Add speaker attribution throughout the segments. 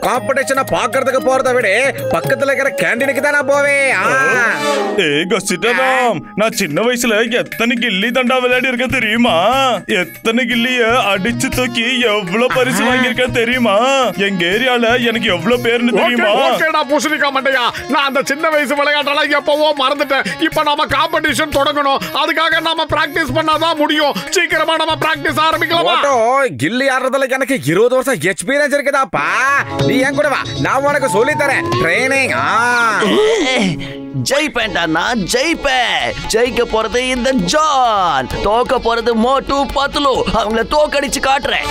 Speaker 1: காம்படிஷனை பாக்குறதுக்கு போறதை விட பக்கத்துல இருக்கிற கேண்டீனுக்கு தான் நான் போவேன்.
Speaker 2: நான் சின்ன வயசுல எத்தனை கில்லி தண்டா விளையாடி இருக்கேன் தெரியுமா? எத்தனை கில்லிய அடிச்சு தூக்கி எவ்வளவு பரிசு வாங்கியிருக்கேன் தெரியுமா? எங்க ஏரியால எனக்கு எவ்வளவு பேருன்னு தெரியுமா?
Speaker 3: பூசணிக்கா மண்டையா, நான் அந்த சின்ன வயசு விளையாட்டெல்லாம் எப்பவோ மறந்துட்டேன். இப்ப நாம காம்படிஷன் தொடங்கணும். அதுக்காக நாம பிராக்டிஸ் பண்ணாதான் முடியும். சீக்கிரமா நம்ம பிராக்டிஸ் ஆரம்பிக்கலாமா?
Speaker 1: கில்லி ஆடுறதுல எனக்கு 20 வருஷம் எக்ஸ்பீரியன்ஸ் இருக்குதாப்பா. நீ என் கூட வா, நான் உனக்கு சொல்லி தரேன் ட்ரைனிங்.
Speaker 4: ஜெயிப்பேன்டா, நான் ஜெயிப்பேன். ஜெயிக்க போறது இந்த ஜான், தோக்க போறது மோட்டு பத்லு. அவங்கள தோக்கடிச்சு காட்டுறேன்.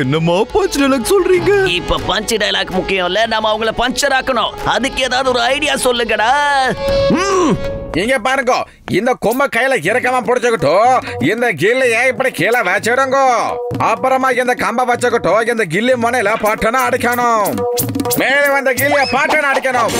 Speaker 2: என்னமா பஞ்ச் டைலாக் சொல்றீங்க?
Speaker 4: இப்ப பஞ்ச் டைலாக் முக்கியம் இல்ல, நாம அவங்கள பஞ்சர் ஆக்கணும். அதுக்கு ஏதாவது ஒரு ஐடியா சொல்லுங்கடா.
Speaker 1: இங்க பாருங்க, இந்த கொம்ப கையில இறக்கமா பிடிச்சுக்கிட்டோம். இந்த கில்லியை இப்படி கீழே வச்சிடுங்க. அப்புறமா இந்த கம்ப வச்சுக்கிட்டோம். இந்த கில்லி முனையில பாட்டனை அடிக்கணும். மேலே வந்த கில்லிய பாட்டனை அடிக்கணும்.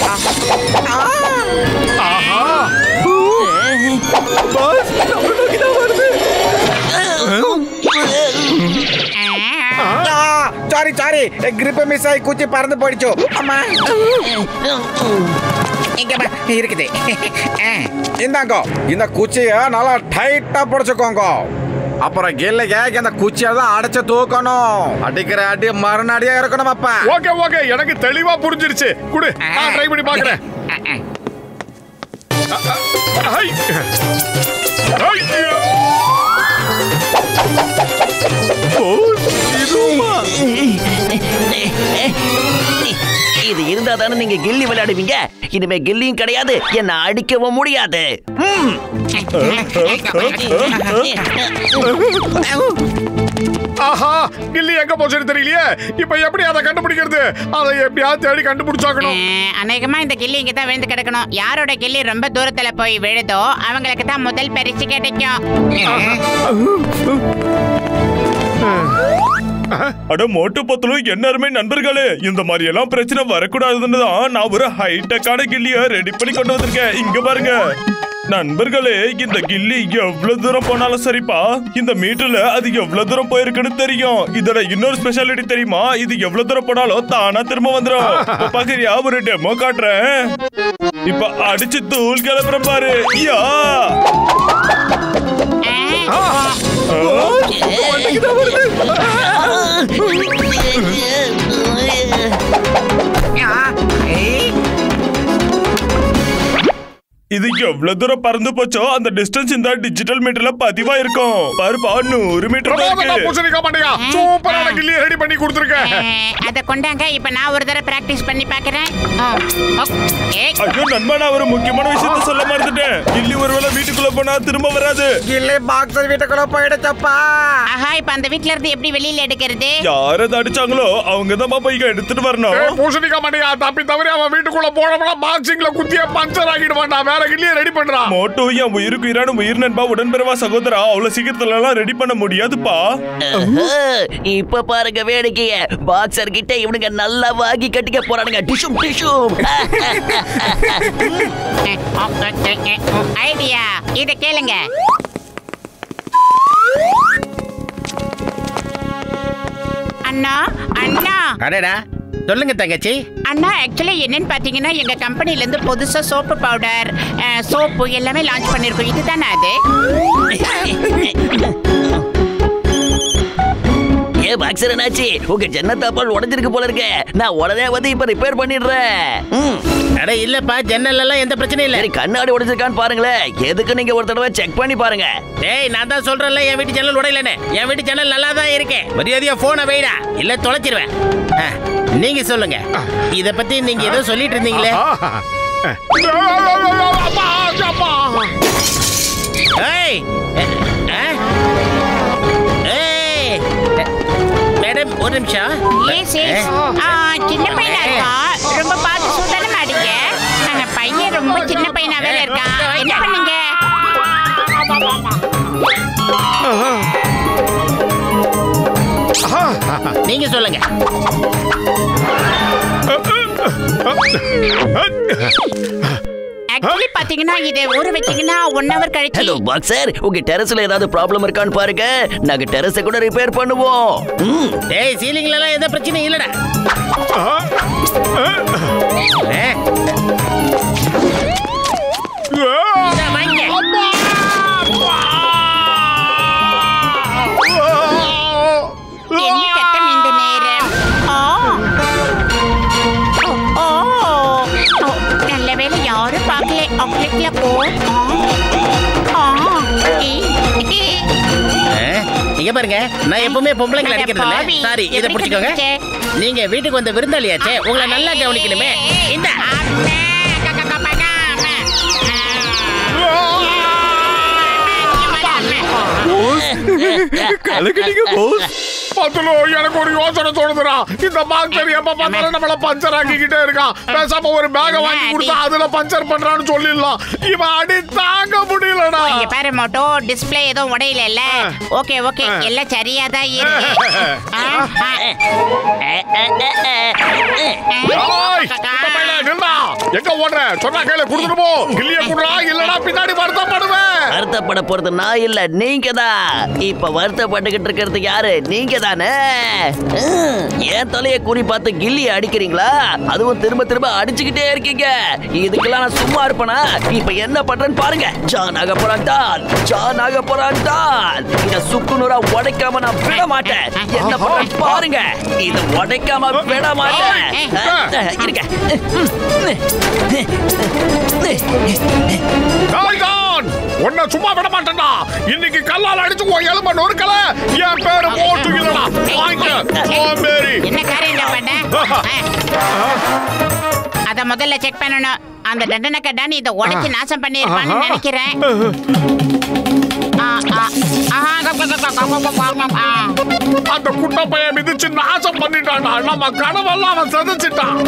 Speaker 1: சாரி சாரி, கிரிப் மிஸ் ஆகி குச்சி பறந்து போயிடுச்சு. அம்மா இருக்குது. இந்தாங்க, இந்த குச்சிய நல்லா டைட்டா பிடிச்சுக்கோங்க. அப்புறம் கில்லிய இந்த குச்சியை தான் அடைச்சு தூக்கணும். அடிக்கிற அடி மறுநாடியா இருக்கணும். அப்பா
Speaker 3: ஓகே ஓகே, எனக்கு தெளிவா புரிஞ்சிருச்சு. குடு, நான் ட்ரை பண்ணி பாக்குறேன்.
Speaker 4: இது இருந்தா தானே நீங்க கில்லி விளையாடுவீங்க. இனிமே கில்லியும் கிடையாது, என்ன அடிக்கவும் முடியாது.
Speaker 3: ஆஹா, கில்லி எங்க போச்சுன்னு தெரியலையே. இப்ப எப்படி அதை கண்டுபிடிக்கிறது? அதை எப்படியாவது தேடி கண்டுபிடிச்சாக்கணும்.
Speaker 5: அநேகமா இந்த கில்லி இங்க தான் விழுந்து கிடக்கணும். யாரோட கில்லி ரொம்ப தூரத்துல போய் விழுதோ அவங்களுக்கு தான் முதல் பரிசு கிடைக்கும்.
Speaker 2: அட மோட்டு பத்லு, என்ன நண்பர்களே, இந்த மாதிரி எல்லாம் பிரச்சனை வரக்கூடாதுன்னு தான் நான் ஒரு ஹைடெக்கான கில்லிய ரெடி பண்ணி கொண்டு வந்திருக்கேன். இங்க பாருங்க நண்பர்களே, இந்த கில்லி எவ்வளவு தூரம் போனாலும் சரிப்பா, இந்த மீட்டர்ல அது எவ்வளவு தூரம் போயிருக்குன்னு தெரியும். இதோட இன்னொரு ஸ்பெஷாலிட்டி தெரியுமா? இது எவ்வளவு தூரம் போனாலும் தானா திரும்ப வந்துடும். பாக்குறியா? ஒரு டெமோ காட்டுறேன். இப்ப அடிச்சு தூள் கிளப்புற பாரு. யா இது எவ்வளவு தூரம் பறந்து போச்சோ அந்த டிஸ்டன்ஸ் இந்த டிஜிட்டல் மீட்டர்ல பதிவா இருக்கும். பாருப்பா, 100 மீட்டர்
Speaker 3: சூப்பரான கில்லியை ரெடி பண்ணி கொடுத்திருக்கேன்.
Speaker 5: அத கொண்டாங்க. இப்ப நான் ஒரு தடவை பிராக்டிஸ் பண்ணி பார்க்கறேன்.
Speaker 2: ஐயோ நண்பா, நான் ஒரு முக்கியமான விஷயத்தை சொல்ல மறந்துட்டேன். கில்லி ஒருவேளை வீட்டுக்குள்ள போனா திரும்ப வராது.
Speaker 1: கில்லி பாக்ஸ் வீட்டுக்குள்ள போயிடுச்சப்பா.
Speaker 5: ஆஹா, இப்ப அந்த வீட்ல இருந்து எப்படி வெளியில எடுக்கிறது?
Speaker 2: யார் அதை அடிச்சாங்களோ அவங்க தான் போய் எடுத்துட்டு வரணும்.
Speaker 3: பூசணிக்கா மண்டையா, தப்பி தவறி அவன் வீட்டுக்குள்ள போனோம்னா பாக்ஸிங்ல குத்திய பஞ்சர் ஆகிடுவான்டா. வேற கில்லியை ரெடி பண்றான்.
Speaker 2: மோட்டு, என் உயிருக்கு இரான உயிர் நண்பா, உடன்பிறவா சகோதரா, அவ்வளவு சீக்கிரத்துல எல்லாம் ரெடி பண்ண முடியாதுப்பா.
Speaker 4: இப்ப பாருங்க வேடிக்கைய. பாக்ஸர் கிட்ட இவனுங்க நல்லா வாங்கி கட்டிக்க போறானுங்க. டிஷும் டிஷும்.
Speaker 5: ஐடியா, இத கேளுங்க. அண்ணா அண்ணா,
Speaker 6: அடடா, சொல்லுங்க தங்கச்சி.
Speaker 5: அண்ணா, ஆக்சுவலி என்னன்னு பாத்தீங்கன்னா எங்க கம்பெனில இருந்து புதுசா சோப்பு பவுடர், சோப்பு எல்லாமே லான்ச் பண்ணிருக்கோம். இதுதானே அது?
Speaker 4: ஏ பாக்ஸர் என்னாச்சு? உங்க ஜன்னத்தாப்பால் உடைஞ்சிருக்கு போல இருக்கு. நான் உடனே வந்து இப்ப ரிப்பேர் பண்ணிடுறேன்.
Speaker 6: அட இல்லப்பா, ஜன்னல் எல்லாம் எந்த பிரச்சனையும் இல்ல.
Speaker 4: கண்ணாடி உடைஞ்சிருக்கான்னு பாருங்களேன். எதுக்கு நீங்க ஒரு தடவை செக் பண்ணி பாருங்க.
Speaker 6: டேய், நான் தான் சொல்றேன்ல என் வீட்டு ஜன்னல் உடையலன்னு. என் வீட்டு ஜன்னல் நல்லா தான் இருக்கு. மரியாதையா போனை வைடா, இல்ல தொலைச்சிருவேன். நீங்க சொல்லுங்க, இத பத்தி நீங்க ஏதோ சொல்லிட்டு இருந்தீங்களே. மேடம், ஒரு நிமிஷம்.
Speaker 5: சின்ன பையனா இருக்கா? ரொம்ப பார்த்து சூதான மாட்டீங்க. பையன் ரொம்ப சின்ன பையனாவே இருக்கான். என்ன பண்ணீங்க?
Speaker 6: நீங்க சொல்லுங்க.
Speaker 5: ஆக்சுவலி பாத்தீங்கன்னா இதை ஊற வச்சீங்கன்னா 1 hour கழிச்சு.
Speaker 4: ஹலோ பாக்ஸர், உங்க டெரஸ்ல ஏதாவது ப்ராப்ளம் இருக்கான்னு பாருங்க. நாங்க டெரஸை கூட ரிப்பேர் பண்ணுவோம்.
Speaker 6: டேய் சீலிங்ல எல்லாம் எந்த பிரச்சனையும் இல்லடா.
Speaker 5: நல்ல வேலை யாரும் பார்க்கல. அவங்களுக்குல போ.
Speaker 6: இங்க பாருங்க, நான் எப்பவுமே பொம்பளைங்களை அடிக்கிறது இல்ல. சாரி, இதை பிடிச்சுக்கோங்க. நீங்க வீட்டுக்கு வந்த விருந்தாளியாச்சே, உங்களை நல்லா கவனிக்கணுமே. இந்த
Speaker 2: கலக்கடிங்க போஸ்.
Speaker 3: பத்துலோ, எனக்கு ஒரு யோசனை தோணுதுடா. இந்த பாக்டர் எப்ப பார்த்தாலும் நம்மள பஞ்சர் ஆக்கிக்கிட்டே இருக்கான். பேசாம ஒரு பேக வாங்கி கொடுத்தா அதுல பஞ்சர் பண்றான்னு சொல்லிடலாம். இவன் அடி தாங்க முடியலடா.
Speaker 5: இங்க பாரு மோட்டோ, டிஸ்ப்ளே எதுவும் உடையல இல்ல. ஓகே ஓகே, எல்லாம் சரியா தான் இருக்கு.
Speaker 3: எங்க ஓடுற? சொன்னா கையில குடுத்துட்டு போ. கில்லிய குடுறா, இல்லனா பின்னாடி வருத்தப்படுவேன்.
Speaker 4: வருத்தப்பட போறது நான் இல்ல, நீங்க தான். இப்ப வருத்தப்பட்டுக்கிட்டு இருக்கிறது யாரு? நீங்க தானே. ஏன் தலையை குறி பார்த்து கில்லிய அடிக்கிறீங்களா? அதுவும் திரும்ப திரும்ப அடிச்சுக்கிட்டே இருக்கீங்க. இதுக்கெல்லாம் நான் சும்மா இருப்பேனா? இப்ப என்ன பண்றேன்னு பாருங்க. ஜான் ஆக போறான் டால், ஜான் ஆக போறான் டால். இத சுக்குநூறா உடைக்காம நான் விட மாட்டேன். என்ன பண்றேன்னு பாருங்க. இத உடைக்காம விட மாட்டேன். இருக்க.
Speaker 3: உன்னை சும்மா விட மாட்டேன்டா. இன்னைக்கு கல்லால் அடிச்சு உன் எலும்ப நொறுக்கல. என் பேரு போட்டு இல்லடா.
Speaker 5: என்ன காரியம் பண்ண? அத முதல்ல செக் பண்ணணும். அந்த தண்டனை கட்டான் இதை உடைச்சு நாசம் பண்ணிருப்பான்னு நினைக்கிறேன்.
Speaker 3: அந்த குட்ட பையன் மிதிச்சு நாசம் பண்ணிட்டான்டா. நம்ம கனவெல்லாம் அவன் சதிச்சிட்டான்.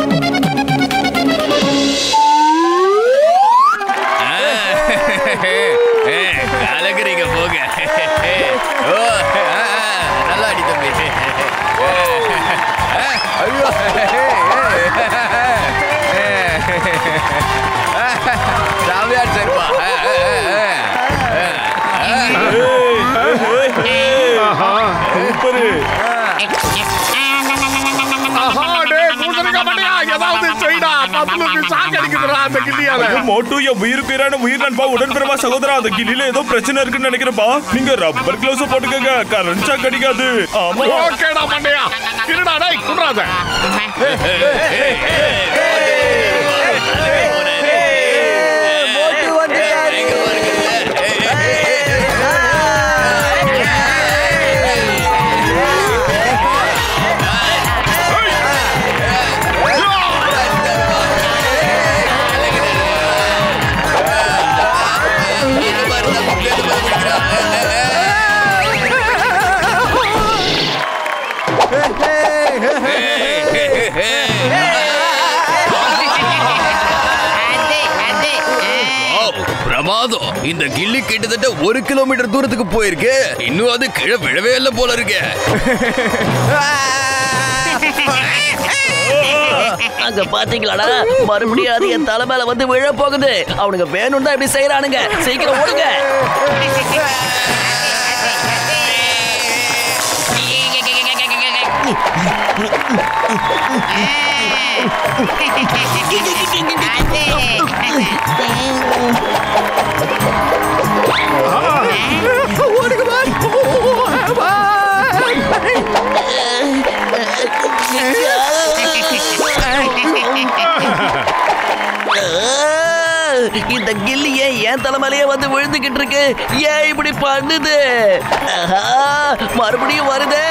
Speaker 7: அழகுறீங்க போக. நல்லா அடி தம்பி. ஐயோ, சாமியார் சரிப்பா.
Speaker 2: உடன்பிறவா சகோதரா, அந்த கிளியில ஏதோ பிரச்சனை இருக்குன்னு நினைக்கிறப்பா. நீங்க ரப்பர் கிளவுஸ் போட்டுக்கங்க, கரண்ட் ஷாக் அடிக்காது. ஆமா,
Speaker 3: ஓகேடா மண்டையா. இருடா டேய், குடுறாத.
Speaker 7: பிரமாதம். இந்த கில்லி கிட்டத்தட்ட 1 கிலோமீட்டர் தூரத்துக்கு போயிருக்கு. இன்னும் அது கீழே விழவே இல்லை போல இருக்கு.
Speaker 4: அங்க பாத்தீங்களாடா, மறுபடியும் அது என் தலை மேல வந்து விழ போகுது. அவனுங்க வேணும் தான் இப்படி செய்யறானுங்க. சீக்கிரம் ஓடுங்க. இந்த கில்லியே என் தலைமையிலேயே வந்து விழுந்துகிட்டு இருக்கு. ஏன் இப்படி பண்ணுது? மறுபடியும் வருது.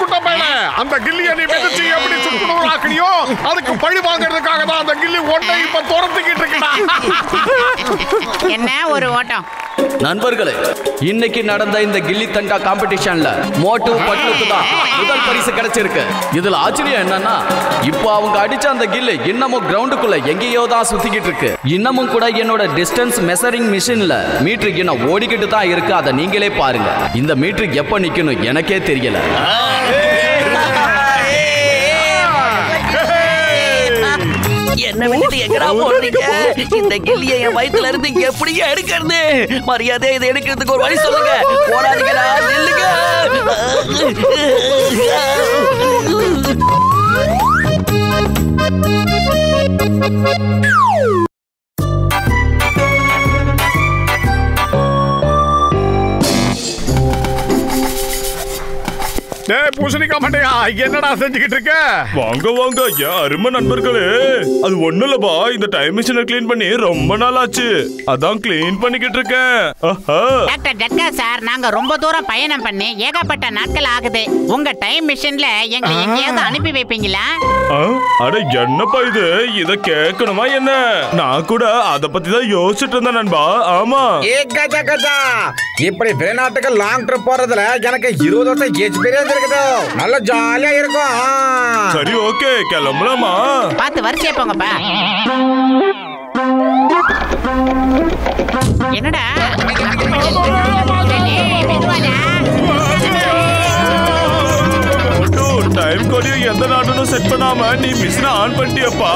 Speaker 3: குட்ட பையனே, அந்த கில்லியை நீ மிதிச்சு எப்படி சுக்குநூறாக்கினியோ அதுக்கு பழி வாங்குறதுக்காக தான் அந்த கில்லி ஒன்றை இப்ப துரத்திக்கிட்டு இருக்கா.
Speaker 5: என்ன ஒரு ஓட்டம்.
Speaker 8: நண்பர்களே, இன்னைக்கு நடந்த இந்த கில்லி தண்டா காம்படிஷன்ல மோட்டு பட்டுக்கு தான் முதல் பரிசு கிடைச்சிருக்கு. இதுல ஆச்சரியம் என்னன்னா, இப்போ அவங்க அடிச்ச அந்த கில்லி இன்னமும் கிரவுண்டுக்குள்ள எங்கேயோ தான் சுத்திக்கிட்டு இருக்கு. இன்னமும் கூட என்னோட டிஸ்டன்ஸ் மெஷரிங் மிஷின்ல மீட்டருக்கு இன்னும் ஓடிக்கிட்டு தான் இருக்கு. அதை நீங்களே பாருங்க. இந்த மீட்டருக்கு எப்ப நிக்கணும் எனக்கே தெரியல.
Speaker 4: என்ன விட்டு எங்கடா போறீங்க? இந்த கில்லியை என் வயித்துல இருந்து எப்படி எடுக்கிறது? மரியாதை இதை எடுக்கிறதுக்கு ஒரு வழி சொல்லுங்க. போடாதீங்கடா, நில்லுங்க.
Speaker 3: பூசணிக்கா மண்டையா, என்னடா செஞ்சுக்கிட்டு இருக்க?
Speaker 2: வாங்க வாங்க என் அருமை நண்பர்களே. அது ஒண்ணு இல்லப்பா, இந்த டைம் மிஷினை கிளீன் பண்ணி ரொம்ப நாள் ஆச்சு. அதான் கிளீன் பண்ணிக்கிட்டு இருக்கேன்.
Speaker 5: டாக்டர் ஜட்கா சார், நாங்க ரொம்ப தூரம் பயணம் பண்ணி ஏகப்பட்ட நாட்கள் ஆகுது. உங்க டைம் மிஷின்ல எங்களை எங்கேயாவது அனுப்பி வைப்பீங்களா?
Speaker 2: அட என்னப்பா இது, இத கேட்கணுமா என்ன? நான் கூட அத பத்தி தான் யோசிச்சுட்டு இருந்தேன் நண்பா. ஆமா,
Speaker 1: இப்படி வெளிநாட்டுக்கு லாங் ட்ரிப் போறதுல எனக்கு 20 வருஷம் எக்ஸ்பீரியன்ஸ் இருக்குது. நல்ல ஜாலியா இருக்கும்.
Speaker 2: சரி ஓகே, கிளம்பலாமா?
Speaker 5: பார்த்து வரிசையா போங்கப்பா. என்னடா
Speaker 2: டைம் கோடியும் எந்த நாட்டுன்னு செட் பண்ணாம நீ மிஷினை ஆன் பண்ணிட்டியப்பா.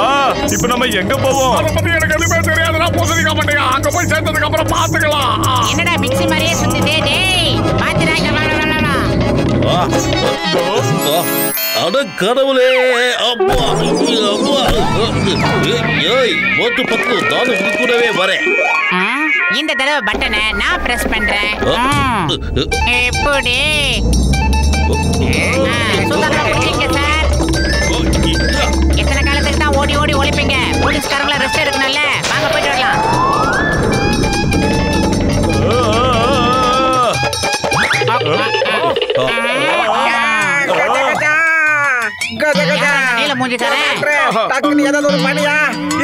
Speaker 2: இப்ப நம்ம எங்க போவோம்?
Speaker 3: அதை பத்தி எனக்கு எதுவுமே தெரியாதுடா பூசணிக்கா மண்டையா. அங்க போய் சேர்ந்ததுக்கு அப்புறம் பாத்துக்கலாம்.
Speaker 5: என்னடா மிக்ஸி மாதிரியே சுத்துதே. டேய் பாத்துடா, இங்க வா வா வா.
Speaker 9: அட கடவுளே, அப்பா அப்பா. ஏய் மோட்டு பத்து, நானும் உங்க கூடவே வரேன்.
Speaker 5: இந்த தடவை பட்டனை நான் பிரஸ் பண்றேன். எப்படி சுதந்திரம் பிடிச்சிங்க சார்? எத்தனை காலத்துக்கு தான் ஓடி ஓடி ஒழிப்பீங்க? போலீஸ்காரங்கள ரெஸ்ட் எடுக்கணும்ல. வாங்க போயிட்டு வரலாம். நீல மூஞ்சிக்காரன்,
Speaker 1: டக்குனு ஏதாவது ஒரு பணியா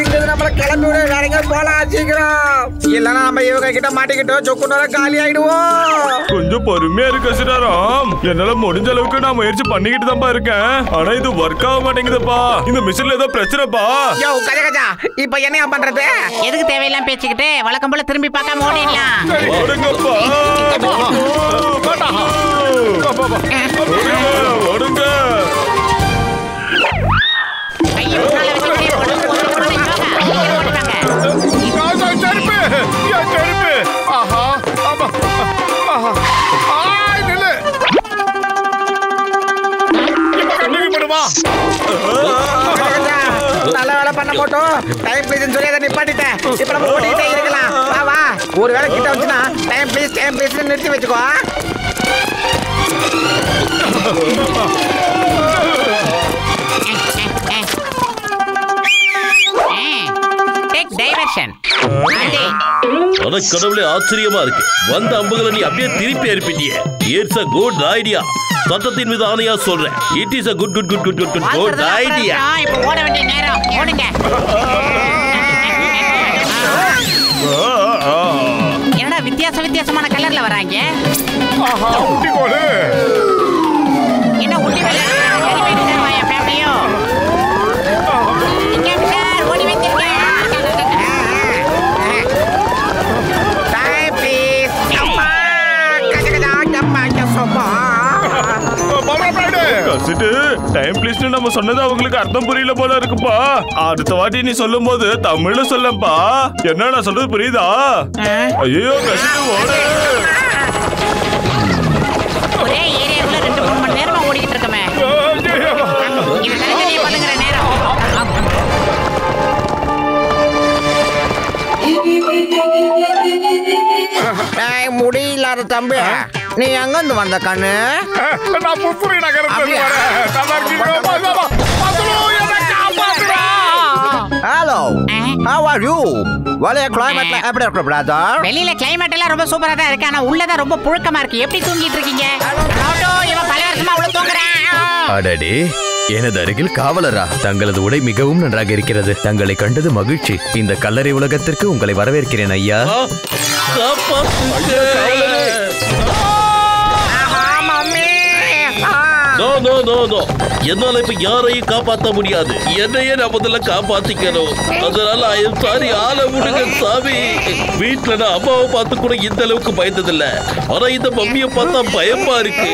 Speaker 1: இங்க நம்மள கிளம்பி விட வேற எங்க போலாம் சீக்கிரம். இல்லன்னா நம்ம இவங்க கிட்ட மாட்டிக்கிட்டோம், சொக்குனோட காலி ஆயிடுவோம்.
Speaker 2: கொஞ்சம் பொறுமையா இருக்க சிராராம். என்னால முடிஞ்ச அளவுக்கு நான் முயற்சி பண்ணிக்கிட்டு தான் இருக்கேன். ஆனா இது ஒர்க் ஆக மாட்டேங்குதுப்பா. இந்த மிஷின்ல ஏதோ பிரச்சனைப்பா.
Speaker 1: யோ கஜா, இப்ப என்ன பண்றது?
Speaker 5: எதுக்கு தேவையெல்லாம் பேசிக்கிட்டு வழக்கம் போல திரும்பி பார்க்காம ஓடிடலாம்.
Speaker 2: ஓடுங்கப்பா, ஓடுங்க.
Speaker 5: கையை முன்னால வச்சுக்கிட்டே ஓடுங்க.
Speaker 3: செருப்பு, என் செருப்பு. ஆஹா, ஆமா. ஆஹா, ஆய் நில்லு. இப்ப கண்டினியூ பண்ணுவா.
Speaker 1: நல்ல வேலை பண்ண போட்டோம். டைம் ப்ளீஸ் சொல்லி அதை நிப்பாட்டிட்டேன். இப்ப நம்ம ஓடிட்டே இருக்கலாம். வா வா, ஒரு வேலை கிட்ட வந்துச்சுன்னா டைம் ப்ளீஸ் நிறுத்தி வச்சுக்கோ.
Speaker 5: Take diversion.
Speaker 9: அட கடவுளே, ஆச்சரியமா இருக்கு. வந்த அம்புகளை நீ அப்படியே திருப்பி அனுப்பிட்டியே. It's a good idea. சட்டத்தின் மீது ஆணையா சொல்றேன். It is a good idea.
Speaker 5: இப்போ ஓட வேண்டிய நேரம். ஓடுங்க. என்னடா வித்தியாசமான கலர்ல வராங்க?
Speaker 3: ஆஹா, ஊட்டி கோடு.
Speaker 5: என்ன ஊட்டி வேலை? சரி போயிட்டு வாயா ஃபேமிலியோ. இங்க சார் ஓடி வந்துருங்க.
Speaker 1: Time please. அம்மா கஜா அம்மா.
Speaker 2: கசிட்டு டைம் ப்ளீஸ்னு நம்ம சொன்னது அவங்களுக்கு அர்த்தம் புரியல போல இருக்குப்பா. அடுத்த வாட்டி நீ சொல்லும் போது தமிழ்ல சொல்லப்பா. என்ன நான் சொல்றது புரியுதா? ஐயோ கசிட்டு ஓடு.
Speaker 5: ஒரே ஏரியாக்குள்ள 2-3 மணி நேரமா ஓடிக்கிட்டு இருக்கமே. இது தனித்தனியா பண்ணுங்கிற நேரம்.
Speaker 1: முடியலாத தம்பி, நீ எங்கிருந்து வந்த கண்ணு?
Speaker 3: நான் புத்துரை நகரத்துல வரேன். நல்லா இருக்கீங்களா?
Speaker 1: Hello, how are you? வெளிய கிளைமேட்ல எப்படி இருக்கு பிரதர்?
Speaker 5: வெளியில கிளைமேட் எல்லாம் ரொம்ப சூப்பரா தான் இருக்கு. ஆனா உள்ளதான் ரொம்ப புழுக்கமா இருக்கு. எப்படி தூங்கிட்டு இருக்கீங்க? இவன்
Speaker 7: அடடே, எனது அருகில் காவலரா? தங்களது உடை மிகவும் நன்றாக இருக்கிறது. தங்களை கண்டது மகிழ்ச்சி. இந்த கல்லறை உலகத்திற்கு உங்களை வரவேற்கிறேன் ஐயா.
Speaker 9: என்னால இப்ப யாரையும் காப்பாற்ற முடியாது. என்னையே நான் முதல்ல காப்பாத்திக்கணும். அதனால ஐயம் சாரி, ஆள விடுங்க சாமி. வீட்டுல நான் அம்மாவை பார்த்து கூட இந்த அளவுக்கு பயந்ததில்ல. ஆனா இந்த மம்மியை பார்த்தா பயமா இருக்கு.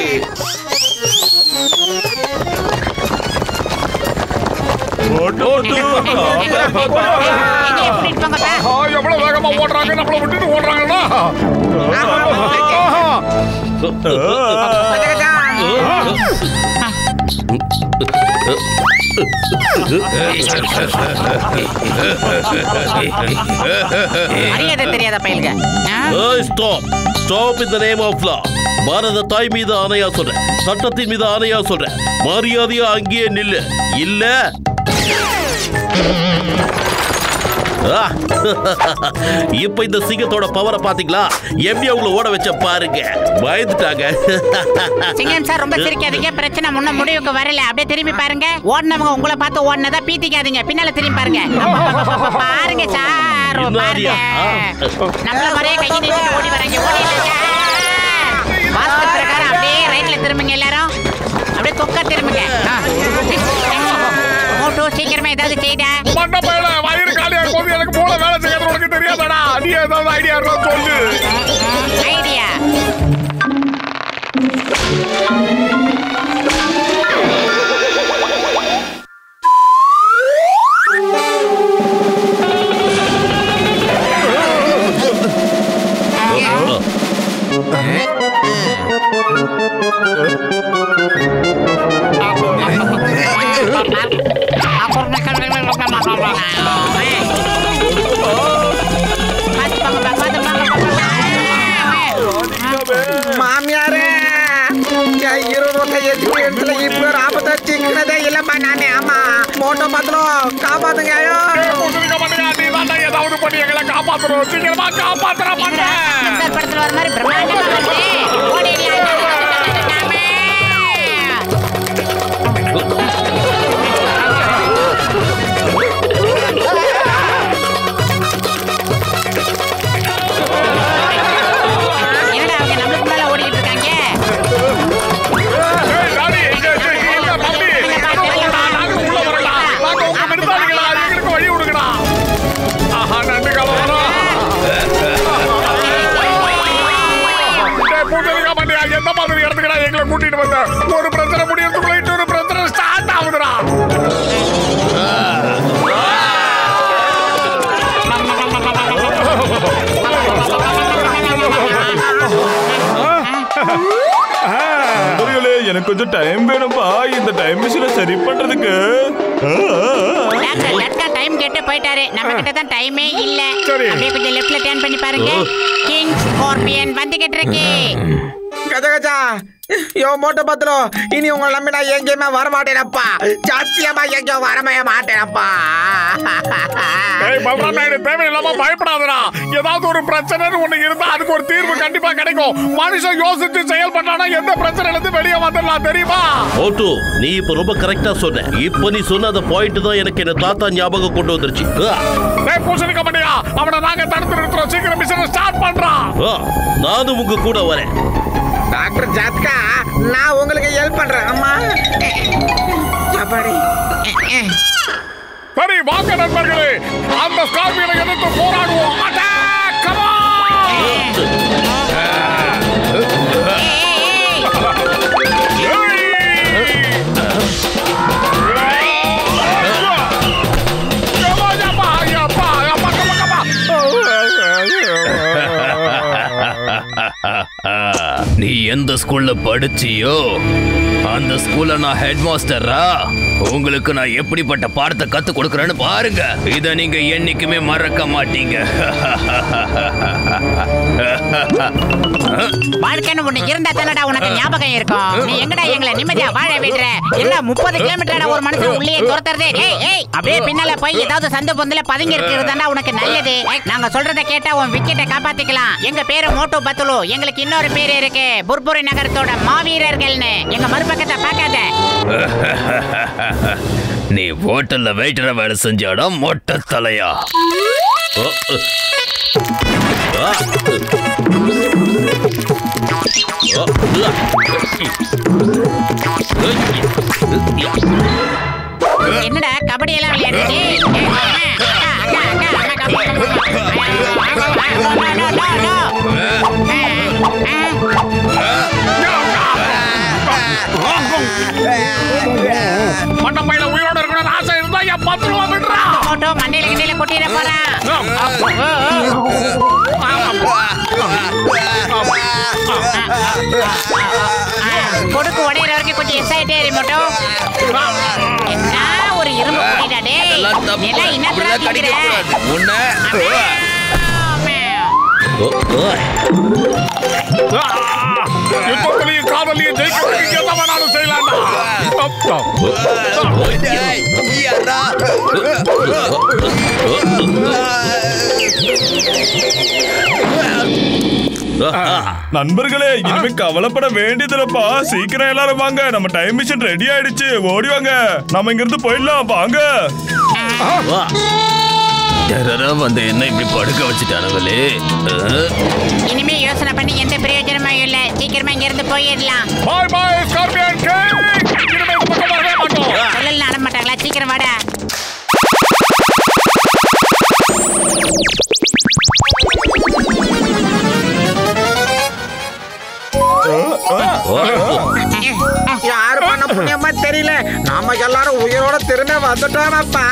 Speaker 3: எவ்வளவு வேகமா ஓடுறாங்க, நம்மள விட்டுட்டு ஓடுறாங்கன்னா.
Speaker 5: தெரியாத பையலுங்க.
Speaker 9: Stop in the name of law. பாரத தாய் மீது ஆணையா சொல்றேன், சட்டத்தின் மீது ஆணையா சொல்றேன், மரியாதையா அங்கேயே நில்லு. இல்ல இப்ப இந்த சிங்கத்தோட பவரை பாத்தீங்களா? எப்படி அவங்கள ஓட வச்ச பாருங்க. பயந்துட்டாங்க.
Speaker 5: சிங்கம் சார் ரொம்ப சிரிக்காதீங்க. பிரச்சனை முன்ன முடிவுக்கு வரல. அப்படியே திரும்பி பாருங்க. ஓடினவங்க உங்களை பார்த்து ஓடினதா பீத்திக்காதீங்க. பின்னால திரும்பி பாருங்க. பாருங்க சார், நம்மள மாதிரியே கையை நீட்டி ஓடி வராங்க. வாஸ்து பிரகாரம் அப்படியே ரைட்ல திரும்புங்க. எல்லாரும் அப்படியே தொக்கா திரும்புங்க. சீக்கிரமா ஏதாவது செய்டா.
Speaker 3: வயிறு காலியா இருக்கும், எனக்கு மூளை வேலை செய்யறது உனக்கு தெரியாதடா. நீ ஏதாவது ஐடியா இருந்தா சொல்லு.
Speaker 5: ஐடியா
Speaker 1: மாமியாரே, 20 எக்ஸ்பீரியன்ஸ்ல இப்ப ஆபத்தை சிக்கினதே இல்லப்பா நானே. ஆமா, மோட்டோ பத்திரம் காப்பாத்துங்க.
Speaker 3: ஏதாவது பண்ணி எங்களை காப்பாத்துறோம். சீக்கிரமா காப்பாத்துற
Speaker 5: படத்துல வர மாதிரி பிரம்மாண்டமா கூட்டிட்டு வந்த ஒரு பிரச்சனை முடியறதுக்குள்ள இன்னொரு பிரச்சனை ஸ்டார்ட் ஆகுதுடா.
Speaker 2: எனக்கு கொஞ்சம் டைம் வேணும்பா இந்த டைம் மிஷினை சரி பண்றதுக்கு.
Speaker 5: டைம் கேட்டு போயிட்டாரு. நம்ம கிட்ட தான் டைமே இல்ல. அப்படியே கொஞ்சம் லெஃப்ட்ல டர்ன் பண்ணி பாருங்க. கிங் ஸ்கார்பியன் வந்துகிட்டு இருக்கு.
Speaker 1: கஜா கஜா, யோ மோட்டோ பத்திரம், இனி உங்களை நம்பி நான் எங்கேயுமே வரமாட்டேனப்பா. சத்தியமா எங்கேயும் வரவே மாட்டேனப்பா.
Speaker 3: தேவையில்லாம பயப்படாதடா. ஏதாவது ஒரு பிரச்சனை ஒண்ணு இருந்தா அதுக்கு ஒரு தீர்வு கண்டிப்பா கிடைக்கும். மனுஷன் யோசிச்சு செயல்பட்டானா எந்த பிரச்சனையில இருந்து வெளியே வந்துடலாம், தெரியுமா?
Speaker 9: ஓட்டு, நீ இப்ப ரொம்ப கரெக்டா சொன்ன. இப்ப நீ சொன்ன அந்த பாயிண்ட் தான் எனக்கு என்ன தாத்தா ஞாபகம் கொண்டு வந்துருச்சு.
Speaker 3: பூசணிக்க மாட்டியா? அவனை நாங்க தடுத்து நிறுத்துறோம். சீக்கிரம் மிஷனை ஸ்டார்ட் பண்றான்.
Speaker 9: நானும் உங்க கூட வரேன்.
Speaker 1: டாக்டர் ஜாத்கா, நான் உங்களுக்கு ஹெல்ப் பண்றேன். அம்மா அப்பாடி.
Speaker 3: சரி வாங்க நண்பர்களே, அந்த ஸ்கார்பியனை எதிர்த்து போராடுவோம். அட்டாக், கம்
Speaker 7: நீ எந்த ஸ்கூல்ல படிச்சியோ அந்த ஸ்கூல்ல நான் ஹெட் மாஸ்டரா.
Speaker 8: உங்களுக்கு நான் எப்படிப்பட்ட பாடத்தை கத்து கொடுக்கறேன்னு பாருங்க. இத நீங்க என்னைக்குமே மறக்க மாட்டீங்க.
Speaker 5: வாழ்க்கைன்னு ஒண்ணு இருந்தா தானடா உனக்கு ஞாபகம் இருக்கும். நீ எங்கடா எங்களை நிம்மதியா வாழ விடுற? எல்லாம் 30 கிலோமீட்டர் ஒரு மனுஷன் உள்ளே துரத்துறதே. ஏய் அப்படியே பின்னால போய் ஏதாவது சந்து பொந்துல பதுங்கி இருக்கிறதுதான்டா உனக்கு நல்லது. நாங்க சொல்றத கேட்டா உன் விக்கெட்டை காப்பாத்திக்கலாம். எங்க பேரு மோட்டு பத்துலு. எங்களுக்கு இன்னொரு பேரு இருக்கு, புர்புரி நகரத்தோட மாவீரர்கள்னு. எங்க மறுபக்கத்தை பார்க்காத.
Speaker 8: நீ ஹோட்டல்ல வெயிட்டரா வேலை செஞ்சாடா மொட்டை தலையா?
Speaker 5: என்னடா கபடி எல்லாம் விளையாடுறீங்க?
Speaker 3: மண்டப்பையில உயிரோட இருக்கணும்னு ஆசை இருந்தா என் 10 ரூபா விடுறா.
Speaker 5: போட்டோ மண்டையில கிண்டையில கொட்டிட போறான். கொடுக்கு உடையிற வரைக்கும் கொஞ்சம் எக்ஸைட்டே ரிமோட்டோ. என்ன ஒரு இரும்பு குடிடா டேய். நிலா இன்னத்துல கேக்குற.
Speaker 3: யுத்தத்திலையும் காதலையும் ஜெயிக்கிறதுக்கு எதை வேணாலும் செய்யலாம்டா.
Speaker 2: நண்பர்களே, இனிமே கவலைப்பட வேண்டியதுலப்பா. சீக்கிரம் எல்லாரும் வாங்க, நம்ம டைம் மிஷின் ரெடி ஆயிடுச்சு. ஓடி வாங்க, நம்ம இங்க இருந்து போயிடலாம். வாங்க.
Speaker 8: வந்து என்ன இப்படி படுக்க வச்சுட்டானவளே?
Speaker 5: இனிமே யோசனை பண்ணி எந்த பிரயோஜனமும் இல்ல. சீக்கிரமா இங்க இருந்து போயிடலாம்.
Speaker 3: பாய் பாய் ஸ்கார்பியன் கிங். இனிமே இந்த பக்கம் வரவே மாட்டோம்.
Speaker 5: சொல்லல அட மாட்டாங்களா? சீக்கிரம் வாடா.
Speaker 1: யாரு பண்ண புண்ணியமா தெரியல, நாம எல்லாரும் உயிரோட திரும்ப வந்துட்டோம்ப்பா.